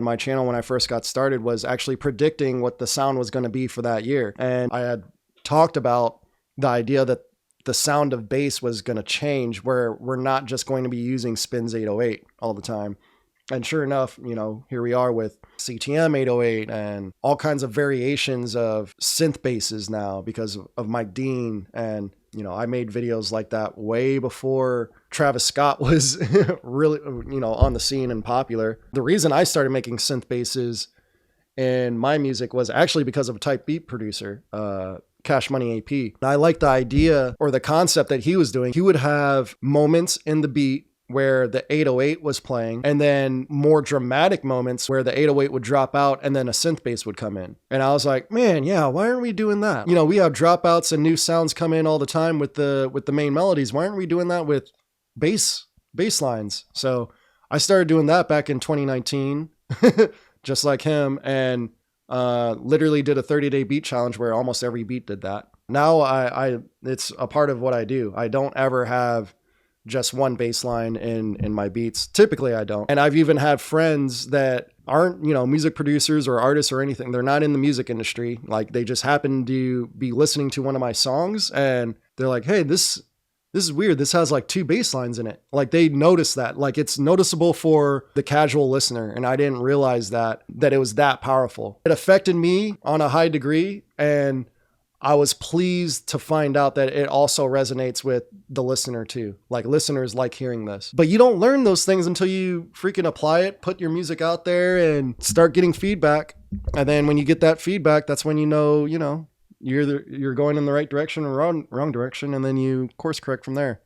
My channel when I first got started was actually predicting what the sound was going to be for that year. And I had talked about the idea that the sound of bass was going to change, where we're not just going to be using Spins 808 all the time. And sure enough, you know, here we are with CTM 808 and all kinds of variations of synth basses now because of Mike Dean. And, you know, I made videos like that way before Travis Scott was really, you know, on the scene and popular. The reason I started making synth basses in my music was actually because of a type beat producer, Cashmoney AP. I liked the idea or the concept that he was doing. He would have moments in the beat where the 808 was playing, and then more dramatic moments where the 808 would drop out and then a synth bass would come in. And I was like, man, yeah, why aren't we doing that? You know, we have dropouts and new sounds come in all the time with the main melodies. Why aren't we doing that with bass lines? So I started doing that back in 2019, just like him, and literally did a 30-day beat challenge where almost every beat did that. Now it's a part of what I do. I don't ever have just one bass line in my beats. Typically I don't. And I've even had friends that aren't, you know, music producers or artists or anything. They're not in the music industry. Like they just happen to be listening to one of my songs and they're like, hey, this is weird. This has like 2 bass lines in it. Like they notice that, like it's noticeable for the casual listener. And I didn't realize that it was that powerful. It affected me on a high degree. And I was pleased to find out that it also resonates with the listener too. Like listeners like hearing this, but you don't learn those things until you freaking apply it, put your music out there and start getting feedback. And then when you get that feedback, that's when you know, you're going in the right direction or wrong direction. And then you course correct from there.